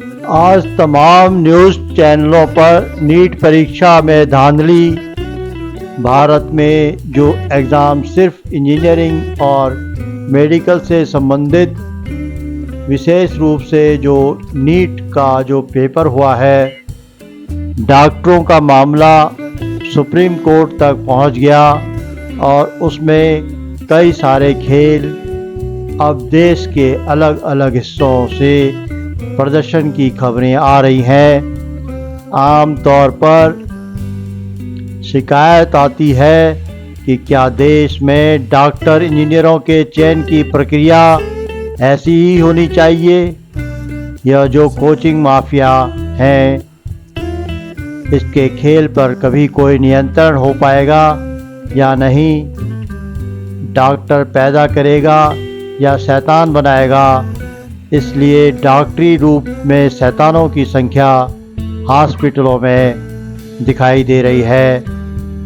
आज तमाम न्यूज़ चैनलों पर नीट परीक्षा में धांधली। भारत में जो एग्ज़ाम सिर्फ इंजीनियरिंग और मेडिकल से संबंधित, विशेष रूप से जो नीट का जो पेपर हुआ है, डॉक्टरों का मामला सुप्रीम कोर्ट तक पहुंच गया और उसमें कई सारे खेल अब देश के अलग अलग हिस्सों से प्रदर्शन की खबरें आ रही हैं। आम तौर पर शिकायत आती है कि क्या देश में डॉक्टर इंजीनियरों के चयन की प्रक्रिया ऐसी ही होनी चाहिए? यह जो कोचिंग माफिया हैं, इसके खेल पर कभी कोई नियंत्रण हो पाएगा या नहीं? डॉक्टर पैदा करेगा या शैतान बनाएगा? इसलिए डॉक्टरी रूप में शैतानों की संख्या हॉस्पिटलों में दिखाई दे रही है।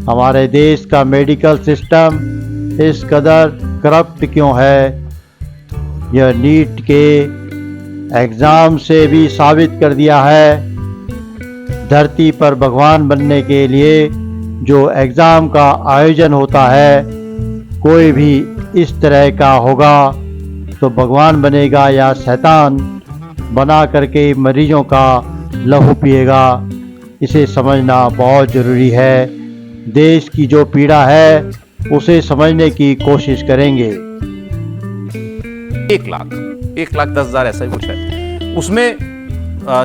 हमारे देश का मेडिकल सिस्टम इस कदर करप्ट क्यों है? यह नीट के एग्ज़ाम से भी साबित कर दिया है। धरती पर भगवान बनने के लिए जो एग्ज़ाम का आयोजन होता है, कोई भी इस तरह का होगा तो भगवान बनेगा या शैतान बना करके मरीजों का लहू पिएगा। इसे समझना बहुत ज़रूरी है। देश की जो पीड़ा है उसे समझने की कोशिश करेंगे। 1,10,000 ऐसा ही कुछ है। उसमें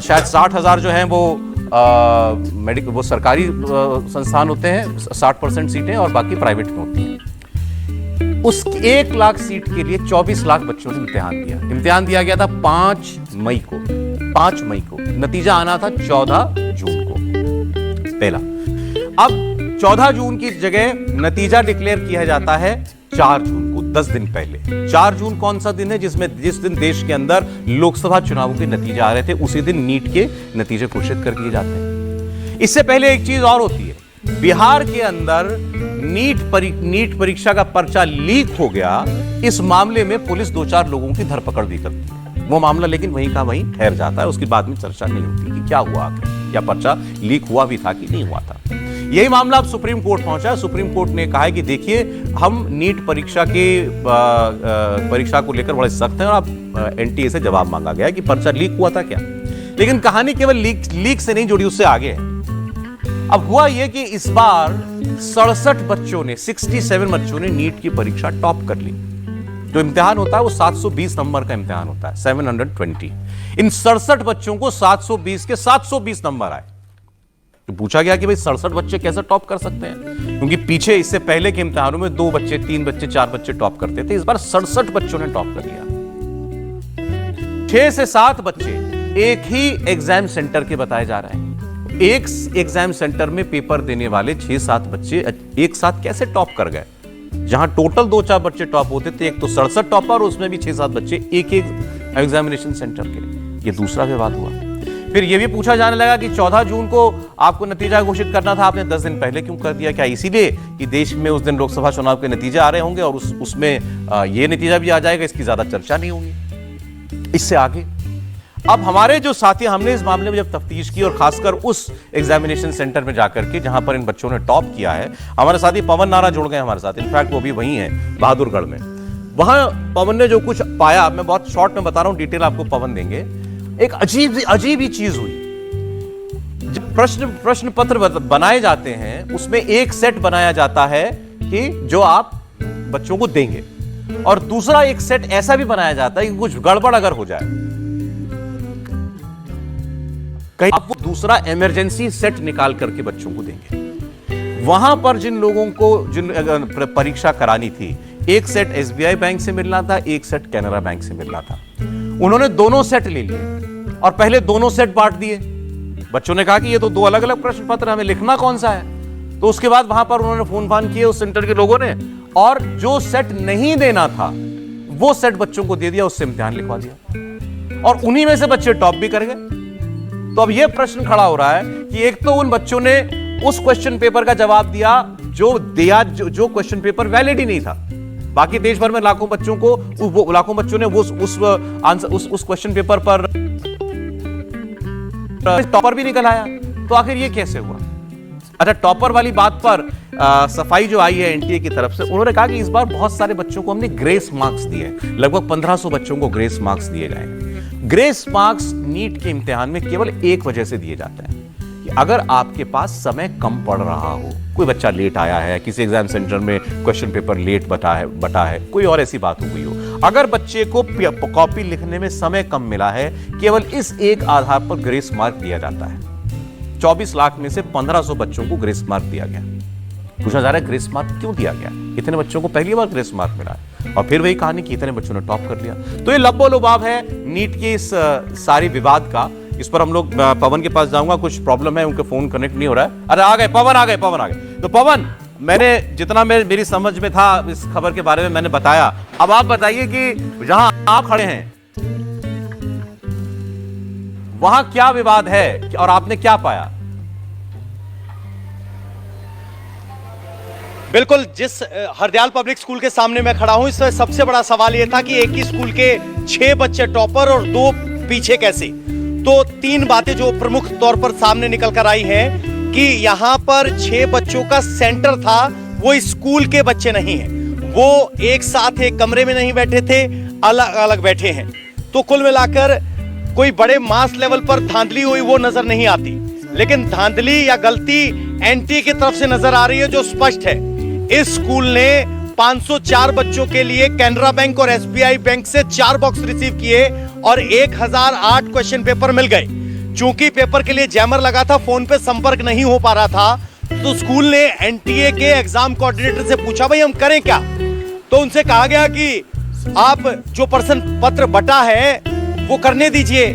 शायद 60,000 जो हैं वो सरकारी संस्थान होते हैं, 60% सीटें, और बाकी प्राइवेट में होती हैं। उस 1 लाख सीट के लिए 24 लाख बच्चों ने इम्तिहान दिया गया था 5 मई को। नतीजा आना था 14 जून को पहला। अब 14 जून की जगह नतीजा डिक्लेयर किया जाता है 4 जून को, 10 दिन पहले। 4 जून कौन सा दिन है? जिस दिन देश के अंदर लोकसभा चुनावों के नतीजे आ रहे थे, उसी दिन नीट के नतीजे घोषित कर दिए जाते हैं। इससे पहले एक चीज और होती है। बिहार के अंदर नीट परीक्षा का पर्चा लीक हो गया। इस मामले में पुलिस 2-4 लोगों की धरपकड़ भी करती है। वो मामला लेकिन वहीं का वहीं ठहर जाता है। उसके बाद में चर्चा नहीं होती कि क्या हुआ, क्या पर्चा लीक हुआ भी था कि नहीं हुआ था। यही मामला अब सुप्रीम कोर्ट पहुंचा। सुप्रीम कोर्ट ने कहा है कि देखिए, हम नीट परीक्षा को लेकर बड़े सख्त हैं और अब एनटीए से जवाब मांगा गया कि पर्चा लीक हुआ था क्या। लेकिन कहानी केवल लीक से नहीं जुड़ी, उससे आगे है। अब हुआ यह कि इस बार 67 बच्चों ने नीट की परीक्षा टॉप कर ली। जो इम्तिहान होता है वो 720 नंबर का इम्तिहान होता है, 720। इन 67 बच्चों को 720 के 720 नंबर आए। तो पूछा गया कि भाई 67 बच्चे कैसे टॉप कर सकते हैं, क्योंकि पीछे इससे पहले के इम्तिहानों में 2 बच्चे, 3 बच्चे, 4 बच्चे टॉप करते थे। इस बार 67 बच्चों ने टॉप कर लिया। 6 से 7 बच्चे एक ही एग्जाम सेंटर के बताए जा रहे हैं। एक एग्जाम सेंटर में पेपर देने वाले 6-7 बच्चे एक साथ कैसे टॉप कर गए? जहां टोटल 2-4 बच्चे टॉप होते थे, एक तो 67 टॉपर, उसमें भी 6-7 बच्चे एक एग्जामिनेशन सेंटर के। ये दूसरा विवाद हुआ। फिर यह भी पूछा जाने लगा कि 14 जून को आपको नतीजा घोषित करना था, आपने 10 दिन पहले क्यों कर दिया? क्या इसीलिए कि देश में उस दिन लोकसभा चुनाव के नतीजे आ रहे होंगे और उसमें यह नतीजा भी आ जाएगा, इसकी ज्यादा चर्चा नहीं होगी? इससे आगे अब हमारे जो साथी, हमने इस मामले में जब तफ्तीश की और खासकर उस एग्जामिनेशन सेंटर में जाकर के जहां पर इन बच्चों ने टॉप किया है, हमारे साथी पवन नारा जुड़ गए हमारे साथ। इनफैक्ट वो भी वही हैं, बहादुरगढ़ में। वहां पवन ने जो कुछ पाया, मैं बहुत शॉर्ट में बता रहा हूं, डिटेल आपको पवन देंगे। एक अजीब ही चीज हुई। जब प्रश्न पत्र बनाए जाते हैं, उसमें एक सेट बनाया जाता है कि जो आप बच्चों को देंगे, और दूसरा एक सेट ऐसा भी बनाया जाता है कि कुछ गड़बड़ अगर हो जाए, कहीं आप वो दूसरा इमरजेंसी सेट निकाल करके बच्चों को देंगे। वहां पर जिन लोगों को परीक्षा करानी थी, एक सेट एसबीआई बैंक से मिलना था, एक सेट कैनरा बैंक से मिलना था। उन्होंने दोनों सेट ले लिए और पहले दोनों सेट बांट दिए। बच्चों ने कहा कि ये तो 2 अलग अलग प्रश्न पत्र, हमें लिखना कौन सा है? तो उसके बाद वहां पर उन्होंने फोन फान किए उस सेंटर के लोगों ने, और जो सेट नहीं देना था वो सेट बच्चों को दे दिया, उससे इम्तिहान लिखवा दिया, और उन्हीं में से बच्चे टॉप भी कर गए। तो अब यह प्रश्न खड़ा हो रहा है कि एक तो उन बच्चों ने उस क्वेश्चन पेपर का जवाब दिया जो क्वेश्चन पेपर वैलिड ही नहीं था। बाकी देश भर में लाखों बच्चों ने उस क्वेश्चन पेपर पर टॉपर भी निकल आया, तो आखिर ये कैसे हुआ? अच्छा, टॉपर वाली बात पर सफाई जो आई है एनटीए की तरफ से, उन्होंने कहा कि इस बार बहुत सारे बच्चों को हमने ग्रेस मार्क्स दिए, लगभग 1500 बच्चों को ग्रेस मार्क्स दिए गए हैं। ग्रेस मार्क्स नीट के इम्तिहान में केवल एक वजह से दिए जाते हैं कि अगर आपके पास समय कम पड़ रहा हो, कोई बच्चा लेट आया है, किसी एग्जाम सेंटर में क्वेश्चन पेपर लेट बटा है, कोई और ऐसी बात हो गई हो, अगर बच्चे को कॉपी लिखने में समय कम मिला है, केवल इस एक आधार पर ग्रेस मार्क दिया जाता है। 24 लाख में से 1500 बच्चों को ग्रेस मार्क दिया गया। पूछा जा रहा है ग्रेस मार्क क्यों दिया गया? इतने बच्चों को पहली बार ग्रेस मार्क मिला है, और फिर वही कहानी कि इतने बच्चों ने टॉप कर लिया। तो ये लब्बो लुबाब है नीट के इस सारी विवाद का। इस पर हम लोग पवन के पास जाऊंगा, कुछ प्रॉब्लम है, उनके फोन कनेक्ट नहीं हो रहा है। अरे आ गए पवन, आ गए। तो पवन, मैंने जितना मेरी समझ में था इस खबर के बारे में मैंने बताया। अब आप बताइए कि जहां आप खड़े हैं वहां क्या विवाद है और आपने क्या पाया? बिल्कुल, जिस हरदयाल पब्लिक स्कूल के सामने मैं खड़ा हूं, इसमें सबसे बड़ा सवाल यह था कि एक ही स्कूल के 6 बच्चे टॉपर और 2 पीछे कैसे। तो 3 बातें जो प्रमुख तौर पर सामने निकल कर आई हैं कि यहां पर 6 बच्चों का सेंटर था, वो स्कूल के बच्चे नहीं हैं, वो एक साथ एक कमरे में नहीं बैठे थे, अलग अलग बैठे हैं। तो कुल मिलाकर कोई बड़े मास लेवल पर धांधली हुई वो नजर नहीं आती, लेकिन धांधली या गलती एनटीए की तरफ से नजर आ रही है, जो स्पष्ट है। इस स्कूल ने 504 बच्चों के लिए कैनरा बैंक और एसबीआई बैंक से 4 बॉक्स रिसीव किए और 1008 क्वेश्चन पेपर मिल गए। चूंकि पेपर के लिए जैमर लगा था, फोन पे संपर्क नहीं हो पा रहा था, तो स्कूल ने एनटीए के एग्जाम कोऑर्डिनेटर से पूछा, भाई हम करें क्या? तो उनसे कहा गया कि आप जो प्रश्न पत्र बटा है वो करने दीजिए।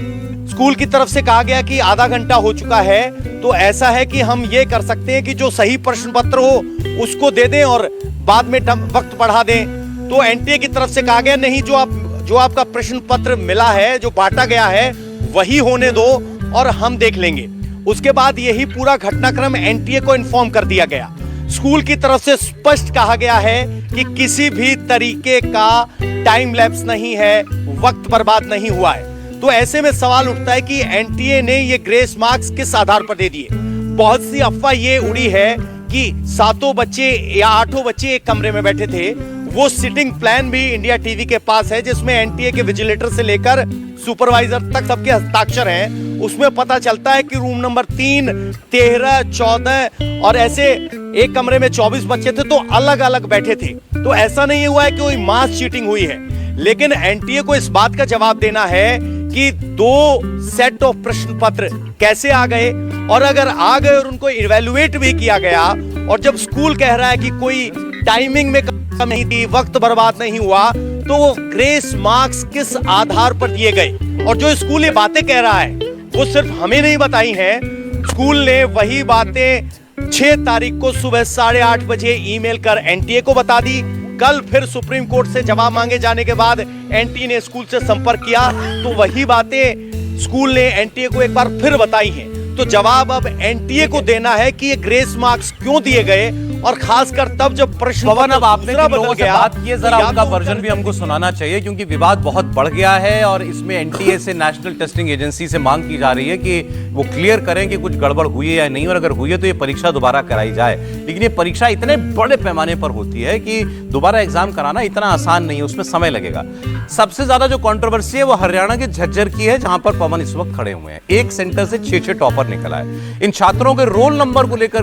स्कूल की तरफ से कहा गया कि आधा घंटा हो चुका है, तो ऐसा है कि हम ये कर सकते हैं कि जो सही प्रश्न पत्र हो उसको दे दें और बाद में वक्त बढ़ा दें। तो एनटीए की तरफ से कहा गया नहीं, जो आपका प्रश्न पत्र मिला है, जो बांटा गया है, वही होने दो और हम देख लेंगे। उसके बाद यही पूरा घटनाक्रम एनटीए को इन्फॉर्म कर दिया गया। स्कूल की तरफ से स्पष्ट कहा गया है कि किसी भी तरीके का टाइम लैप्स नहीं है, वक्त बर्बाद नहीं हुआ है। तो ऐसे में सवाल उठता है कि एनटीए ने ये ग्रेस मार्क्स किस आधार पर दे दिए। बहुत सी अफवाह ये उड़ी है कि 7 बच्चे या 8 बच्चे एक कमरे में बैठे थे। वो सिटिंग प्लान भी इंडिया टीवी के पास है, जिसमें एनटीए के विजिलेटर से लेकर सुपरवाइजर तक सबके हस्ताक्षर हैं। उसमें पता चलता है कि रूम नंबर 3, 13, 14 और ऐसे एक कमरे में 24 बच्चे थे, तो अलग अलग बैठे थे। तो ऐसा नहीं हुआ है कि कोई मास चीटिंग हुई है, लेकिन एनटीए को इस बात का जवाब देना है कि 2 सेट ऑफ प्रश्न पत्र कैसे आ गए, और अगर आ गए और उनको इवैल्यूएट भी किया गया, और जब स्कूल कह रहा है कि कोई टाइमिंग में कमी नहीं थी, वक्त बर्बाद नहीं हुआ, तो वो ग्रेस मार्क्स किस आधार पर दिए गए? और जो स्कूल ये बातें कह रहा है वो सिर्फ हमें नहीं बताई हैं, स्कूल ने वही बातें 6 तारीख को सुबह 8:30 बजे ईमेल कर एनटीए को बता दी। कल फिर सुप्रीम कोर्ट से जवाब मांगे जाने के बाद एनटीए ने स्कूल से संपर्क किया, तो वही बातें स्कूल ने एनटीए को एक बार फिर बताई हैं। तो जवाब अब एनटीए को देना है कि ये ग्रेस मार्क्स क्यों दिए गए, और खासकर तब जब प्रश्न पवन, अब आपने जिन लोगों से बात की है, जरा उनका वर्जन भी हमको सुनाना चाहिए, क्योंकि विवाद बहुत बढ़ गया है और इसमें एनटीए से, नेशनल टेस्टिंग एजेंसी से मांग की जा रही है कि वो क्लियर करें कि कुछ गड़बड़ हुई है या नहीं, और अगर हुई है तो ये परीक्षा दोबारा कराई जाए। लेकिन ये परीक्षा इतने बड़े पैमाने पर होती है कि दोबारा एग्जाम कराना इतना आसान नहीं है, उसमें समय लगेगा। सबसे ज्यादा जो कंट्रोवर्सी है वो हरियाणा के झज्जर की है, जहां पर पवन इस वक्त खड़े हुए हैं। एक सेंटर से 6 टॉपर निकला है। इन छात्रों के रोल नंबर को लेकर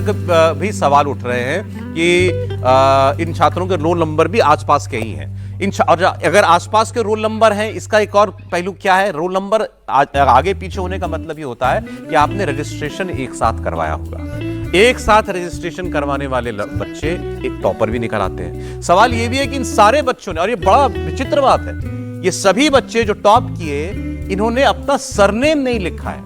भी सवाल उठ रहे हैं कि इन छात्रों के रोल नंबर भी आसपास के ही हैं। और अगर आसपास के रोल नंबर हैं, इसका एक और पहलू क्या है, रोल नंबर आगे पीछे होने का मतलब ये होता है कि आपने रजिस्ट्रेशन एक साथ करवाया होगा। एक साथ रजिस्ट्रेशन करवाने वाले बच्चे एक टॉपर भी निकल आते हैं। सवाल ये भी है कि इन सारे बच्चों ने, और ये बड़ा विचित्र बात है, ये सभी बच्चे जो टॉप किए, इन्होंने अपना सरनेम नहीं लिखा है,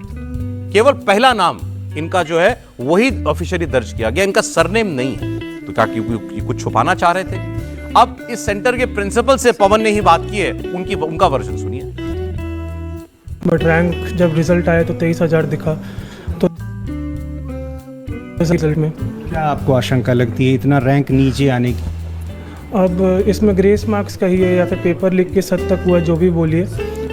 केवल पहला नाम इनका जो है वही ऑफिशियली दर्ज किया गया, इनका सरनेम नहीं है। तो क्या कुछ छुपाना चाह रहे थे? अब इस सेंटर के प्रिंसिपल से पवन ने ही बात की है, उनका वर्जन सुनिए। बट रैंक जब रिजल्ट आया तो 23,000 दिखा, तो रिजल्ट में क्या आपको आशंका लगती है इतना रैंक नीचे आने की? अब इसमें ग्रेस मार्क्स कहिए या फिर पेपर लीक किस हद तक हुआ, जो भी बोलिए,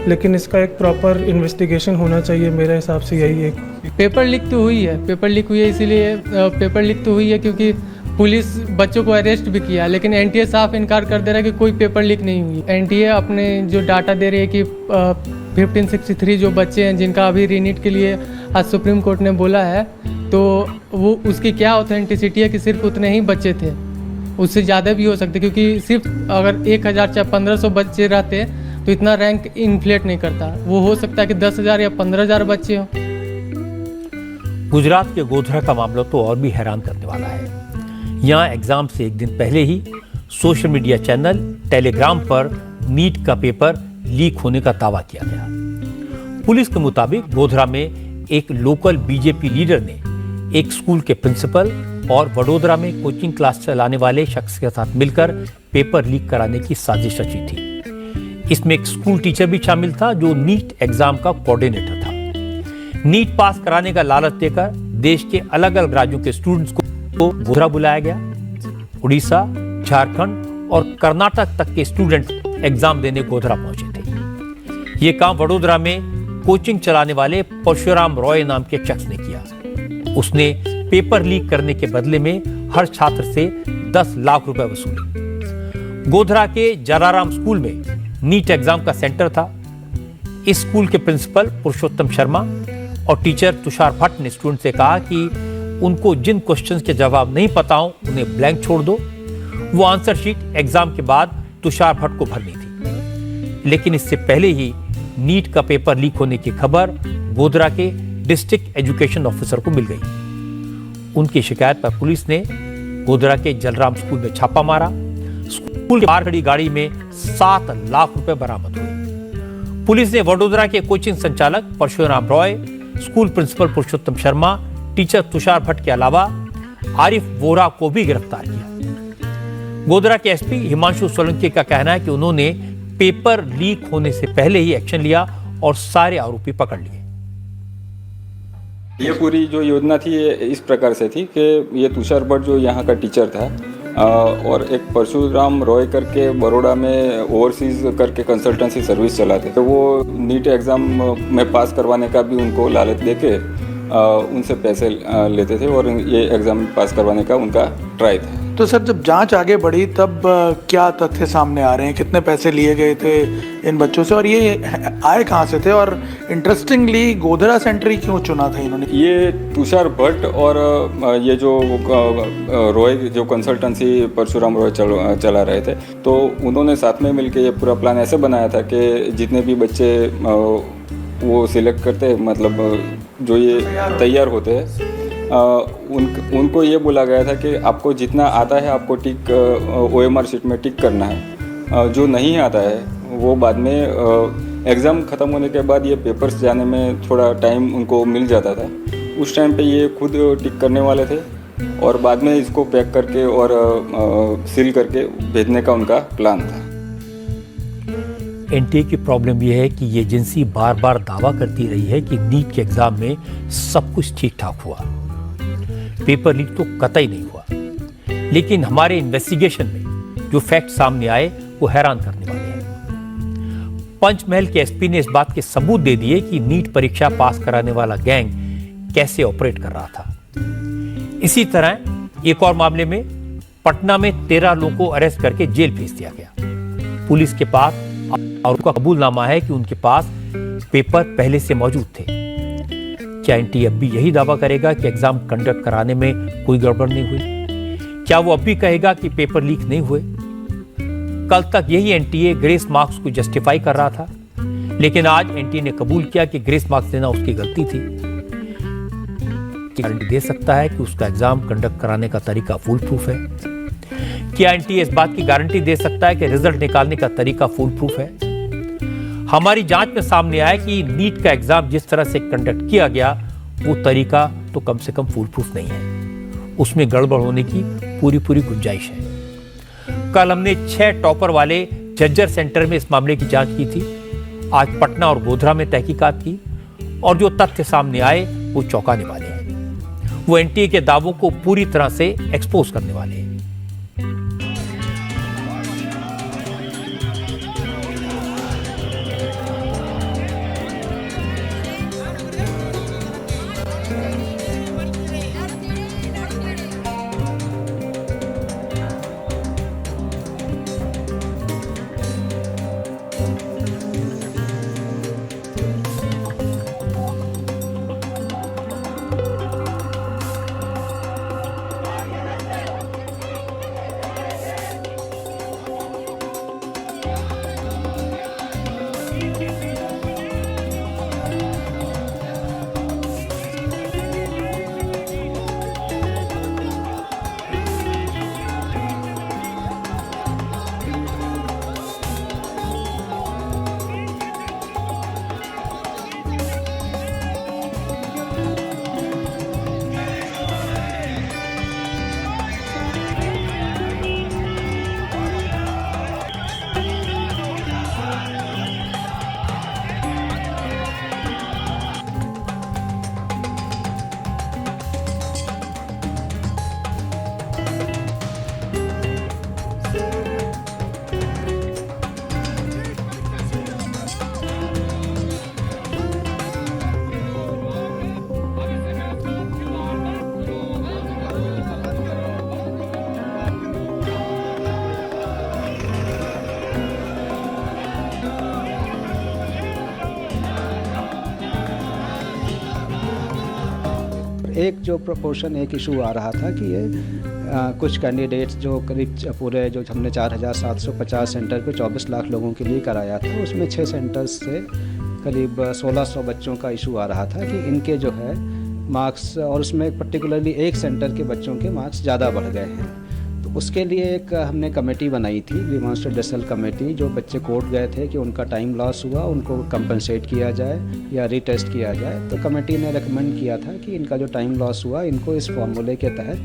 लेकिन इसका एक प्रॉपर इन्वेस्टिगेशन होना चाहिए, मेरे हिसाब से यही एक। पेपर लीक तो हुई है, पेपर लीक हुई है इसीलिए पेपर लीक तो हुई है क्योंकि पुलिस बच्चों को अरेस्ट भी किया, लेकिन एनटीए साफ इनकार कर दे रहा है कि कोई पेपर लीक नहीं हुई। एनटीए अपने जो डाटा दे रही है कि 1563 जो बच्चे हैं जिनका अभी रीनीट के लिए आज सुप्रीम कोर्ट ने बोला है, तो वो उसकी क्या ऑथेंटिसिटी है कि सिर्फ उतने ही बच्चे थे, उससे ज़्यादा भी हो सकते, क्योंकि सिर्फ अगर 1000 या 1500 बच्चे रहते तो इतना रैंक इन्फ्लेट नहीं करता। वो हो सकता है कि 10,000 या 15,000 बच्चे हों। गुजरात के गोधरा का मामला तो और भी हैरान करने वाला है। यहाँ एग्जाम से एक दिन पहले ही सोशल मीडिया चैनल टेलीग्राम पर नीट का पेपर लीक होने का दावा किया गया। पुलिस के मुताबिक गोधरा में एक लोकल बीजेपी लीडर ने एक स्कूल के प्रिंसिपल और वडोदरा में कोचिंग क्लास चलाने वाले शख्स के साथ मिलकर पेपर लीक कराने की साजिश रची थी। इसमें एक स्कूल टीचर भी शामिल था जो नीट एग्जाम का कोऑर्डिनेटर था। नीट पास कराने का लालच देकर देश के अलग अलग राज्यों के स्टूडेंट्स को गोधरा बुलाया गया। उड़ीसा, झारखंड और कर्नाटक तक के स्टूडेंट एग्जाम देने गोधरा पहुंचे थे। ये काम वडोदरा में कोचिंग चलाने वाले परशुराम रॉय नाम के शख्स ने किया। उसने पेपर लीक करने के बदले में हर छात्र से 10 लाख रुपए वसूले। गोधरा के जलाराम स्कूल में नीट एग्जाम का सेंटर था। इस स्कूल के प्रिंसिपल पुरुषोत्तम शर्मा और टीचर तुषार भट्ट ने स्टूडेंट से कहा कि उनको जिन क्वेश्चंस के जवाब नहीं पता हो उन्हें ब्लैंक छोड़ दो। वो आंसर शीट एग्जाम के बाद तुषार भट्ट को भरनी थी। लेकिन इससे पहले ही नीट का पेपर लीक होने की खबर गोधरा के डिस्ट्रिक्ट एजुकेशन ऑफिसर को मिल गई। उनकी शिकायत पर पुलिस ने गोधरा के जलराम स्कूल में छापा मारा। स्कूल के बाहर खड़ी गाड़ी में 7 लाख रुपए बरामद हुए। पुलिस ने वडोदरा के कोचिंग संचालक Parshuram Roy, school principal Purushottam Sharma, teacher Tushar Bhatt के अलावा आरिफ वोरा को भी गिरफ्तार किया। गोधरा के एसपी हिमांशु सोलंकी का कहना है कि उन्होंने पेपर लीक होने से पहले ही एक्शन लिया और सारे आरोपी पकड़ लिए। ये पूरी जो योजना थी ये इस प्रकार से थी कि ये तुषार भट्ट जो यहाँ का टीचर था और एक परशुराम रॉय करके बड़ौदा में ओवरसीज करके कंसल्टेंसी सर्विस चलाते, तो वो नीट एग्ज़ाम में पास करवाने का भी उनको लालच देके उनसे पैसे लेते थे और ये एग्ज़ाम पास करवाने का उनका ट्राई था। तो सर जब जांच आगे बढ़ी तब क्या तथ्य सामने आ रहे हैं, कितने पैसे लिए गए थे इन बच्चों से और ये आए कहाँ से थे, और इंटरेस्टिंगली गोधरा सेंटर ही क्यों चुना था इन्होंने? ये तुषार भट्ट और ये जो रॉय जो कंसल्टेंसी परशुराम रॉय चला रहे थे, तो उन्होंने साथ में मिलकर ये पूरा प्लान ऐसे बनाया था कि जितने भी बच्चे वो सिलेक्ट करते, मतलब जो ये तैयार होते हैं, उनको ये बोला गया था कि आपको जितना आता है आपको टिक OMR शीट में टिक करना है। जो नहीं आता है वो बाद में एग्ज़ाम ख़त्म होने के बाद ये पेपर्स जाने में थोड़ा टाइम उनको मिल जाता था। उस टाइम पे ये खुद टिक करने वाले थे और बाद में इसको पैक करके और सील करके भेजने का उनका प्लान था। एनटीए की प्रॉब्लम यह है कि ये एजेंसी बार बार दावा करती रही है कि नीट के एग्जाम में सब कुछ ठीक ठाक हुआ, पेपर लीक तो कतई नहीं हुआ। लेकिन हमारे इन्वेस्टिगेशन में जो फैक्ट सामने आए वो हैरान करने वाले हैं। पंचमहल के एसपी ने इस बात के सबूत दे दिए कि नीट परीक्षा पास कराने वाला गैंग कैसे ऑपरेट कर रहा था। इसी तरह एक और मामले में पटना में 13 लोगों को अरेस्ट करके जेल भेज दिया गया। पुलिस के पास और उनका कबूलनामा है कि उनके पास पेपर पहले से मौजूद थे। क्या एनटीए अब भी यही दावा करेगा कि एग्जाम कंडक्ट कराने में कोई गड़बड़ नहीं हुई? क्या वो अब भी कहेगा कि पेपर लीक नहीं हुए? कल तक यही एनटीए ग्रेस मार्क्स को जस्टिफाई कर रहा था, लेकिन आज एनटीए ने कबूल किया कि ग्रेस मार्क्स देना उसकी गलती थी। गारंटी दे सकता है कि उसका एग्जाम कंडक्ट कराने का तरीका फुल प्रूफ है? क्या एनटीए इस बात की गारंटी दे सकता है कि रिजल्ट निकालने का तरीका फुल प्रूफ है? हमारी जांच में सामने आया कि नीट का एग्जाम जिस तरह से कंडक्ट किया गया वो तरीका तो कम से कम फुल प्रूफ नहीं है, उसमें गड़बड़ होने की पूरी गुंजाइश है। कल हमने 6 टॉपर वाले जज्जर सेंटर में इस मामले की जांच की थी। आज पटना और गोधरा में तहकीकात की और जो तथ्य सामने आए वो चौंकाने वाले हैं। वो एनटीए के दावों को पूरी तरह से एक्सपोज करने वाले हैं। एक जो प्रोपोर्शन एक इशू आ रहा था कि ये कुछ कैंडिडेट्स जो करीब पूरे जो हमने 4750 सेंटर पे 24 लाख लोगों के लिए कराया था, उसमें 6 सेंटर्स से करीब 1600 बच्चों का इशू आ रहा था कि इनके जो है मार्क्स, और उसमें पर्टिकुलरली एक सेंटर के बच्चों के मार्क्स ज़्यादा बढ़ गए हैं। तो उसके लिए एक हमने कमेटी बनाई थी, ग्रीवांस डिसल कमेटी। जो बच्चे कोर्ट गए थे कि उनका टाइम लॉस हुआ, उनको कंपनसेट किया जाए या रीटेस्ट किया जाए। तो कमेटी ने रिकमेंड किया था कि इनका जो टाइम लॉस हुआ, इनको इस फॉर्मूले के तहत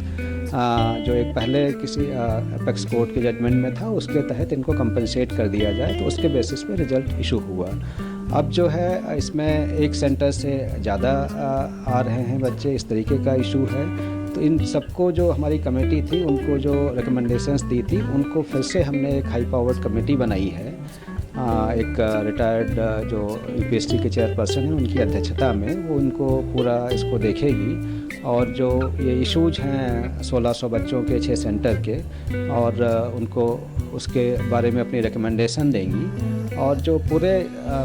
जो एक पहले किसी अपेक्स कोर्ट के जजमेंट में था, उसके तहत इनको कंपनसेट कर दिया जाए। तो उसके बेसिस पे रिजल्ट इशू हुआ। अब जो है इसमें एक सेंटर से ज़्यादा आ रहे हैं बच्चे, इस तरीके का इशू है। तो इन सबको जो हमारी कमेटी थी, उनको जो रिकमेंडेशंस दी थी, उनको फिर से हमने एक हाई पावर्ड कमेटी बनाई है। एक रिटायर्ड जो यूपीएससी के चेयरपर्सन हैं, उनकी अध्यक्षता में वो इनको पूरा इसको देखेगी और जो ये इश्यूज हैं 1600 बच्चों के 6 सेंटर के, और उनको उसके बारे में अपनी रिकमेंडेशन देंगी। और जो पूरे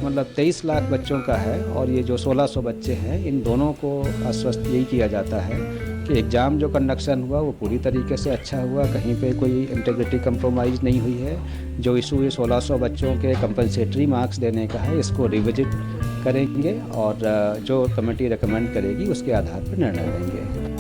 मतलब 23 लाख बच्चों का है और ये जो 1600 बच्चे हैं, इन दोनों को आश्वस्त यही किया जाता है कि एग्ज़ाम जो कंडक्शन हुआ वो पूरी तरीके से अच्छा हुआ, कहीं पे कोई इंटीग्रिटी कंप्रोमाइज़ नहीं हुई है। जो इशू ये 1600 बच्चों के कंपनसेटरी मार्क्स देने का है, इसको रिविजिट करेंगे और जो कमेटी रिकमेंड करेगी उसके आधार पर निर्णय लेंगे।